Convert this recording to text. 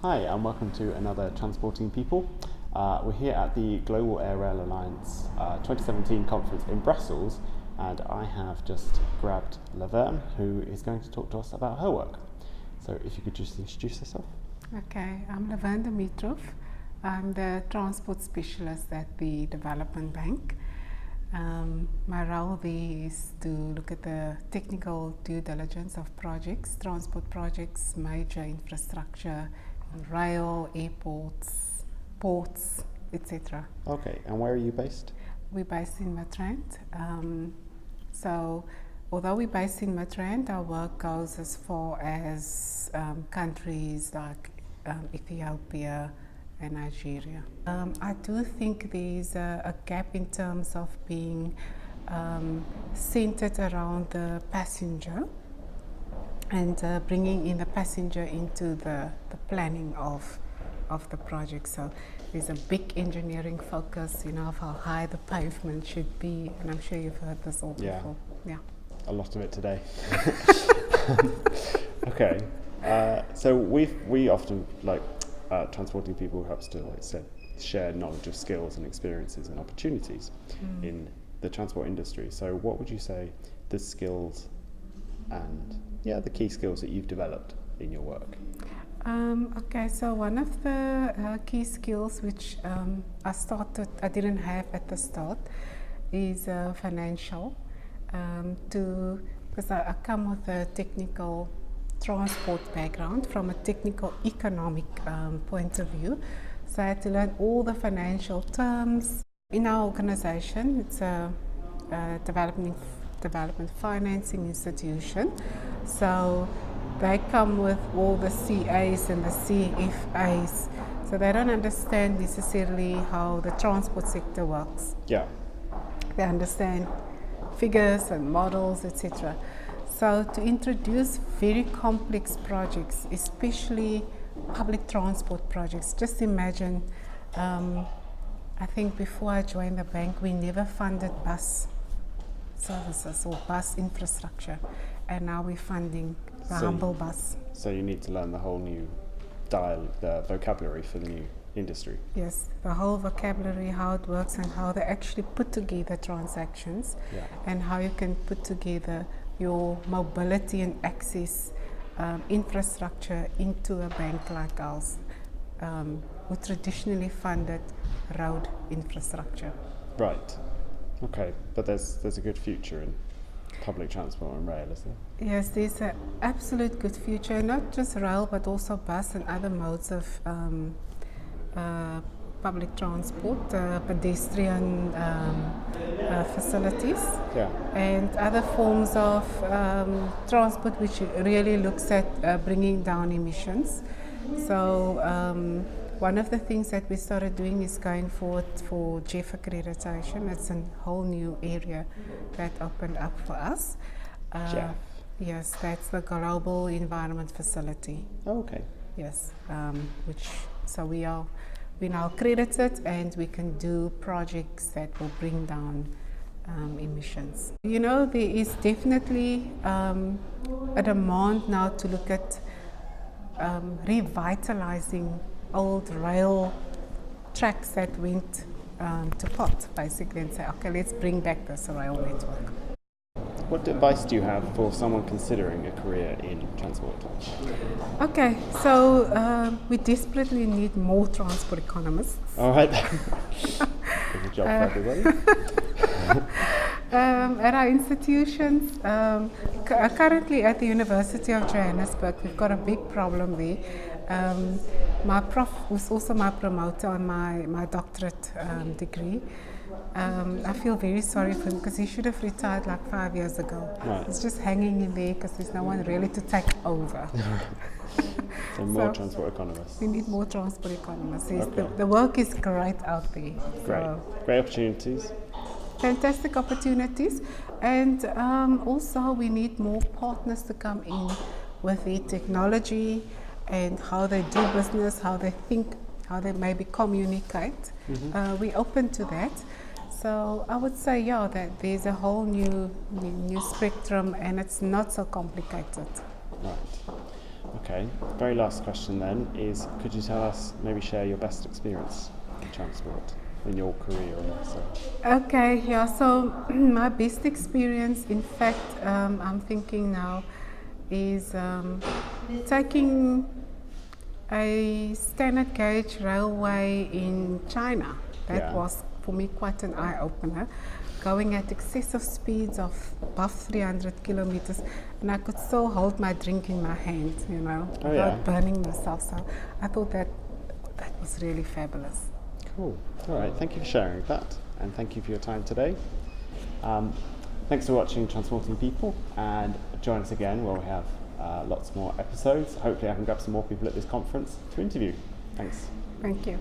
Hi, and welcome to another Transporting People. We're here at the Global AirRail Alliance 2017 conference in Brussels, and I have just grabbed Laverne, who is going to talk to us about her work. So if you could just introduce yourself. Okay, I'm Laverne Dimitrov. I'm the transport specialist at the Development Bank. My role there is to look at the technical due diligence of projects, transport projects, major infrastructure, rail, airports, ports, etc. Okay, and where are you based? We're based in Midrand. So although we're based in Midrand, our work goes as far as countries like Ethiopia and Nigeria. I do think there's a gap in terms of being centered around the passenger and bringing in the passenger into the planning of the project. So there's a big engineering focus, of how high the pavement should be, and I'm sure you've heard this all before. Yeah. A lot of it today. Okay, so we often transporting people helps to, like I said, share knowledge of skills and experiences and opportunities in the transport industry. So what would you say the skills and the key skills that you've developed in your work? Okay, so one of the key skills which I didn't have at the start is financial. Because I come with a technical transport background from a technical economic point of view. So I had to learn all the financial terms. In our organization, it's a development financing institution. So they come with all the CAs and the CFAs. So they don't understand necessarily how the transport sector works. Yeah. They understand figures and models, etc. So to introduce very complex projects, especially public transport projects, just imagine, I think before I joined the bank, we never funded bus services or bus infrastructure, and now we're funding the humble bus. So you need to learn the whole new the vocabulary for the new industry. Yes, the whole vocabulary, how it works and how they actually put together transactions, and how you can put together your mobility and access infrastructure into a bank like ours, who traditionally funded road infrastructure. Right. Okay, but there's a good future in public transport and rail, is there? Yes, there's an absolute good future, not just rail but also bus and other modes of public transport, pedestrian facilities, and other forms of transport which really looks at bringing down emissions. So one of the things that we started doing is going forward for GEF accreditation. It's a whole new area that opened up for us. GEF? Yes, that's the Global Environment Facility. Oh, okay. Yes, we're now accredited and we can do projects that will bring down emissions. There is definitely a demand now to look at revitalizing old rail tracks that went to pot, basically, and say, okay, let's bring back this rail network. What advice do you have for someone considering a career in transport? Okay, so we desperately need more transport economists. All right. Good job for everybody. At our institutions, currently at the University of Johannesburg, we've got a big problem there. My prof was also my promoter on my doctorate degree. I feel very sorry for him because he should have retired like 5 years ago. Right. He's just hanging in there because there's no one really to take over. So more transport economists. We need more transport economists. Okay. The work is great out there. Great opportunities. Fantastic opportunities, and also we need more partners to come in with their technology and how they do business, how they think, how they maybe communicate. We're open to that. So I would say, that there's a whole new spectrum, and it's not so complicated. Right. Okay, very last question then is, could you tell us, maybe share your best experience in transport in your career or so? Okay, yeah, so my best experience, in fact, I'm thinking now, is taking a standard gauge railway in China. That was for me quite an eye-opener. Going at excessive speeds of above 300 kilometers, and I could still hold my drink in my hand, you know, without burning myself. So I thought that was really fabulous. Cool. All right, thank you for sharing that, and thank you for your time today. Thanks for watching Transporting People, and join us again where we have lots more episodes. Hopefully I can grab some more people at this conference to interview. Thanks. Thank you.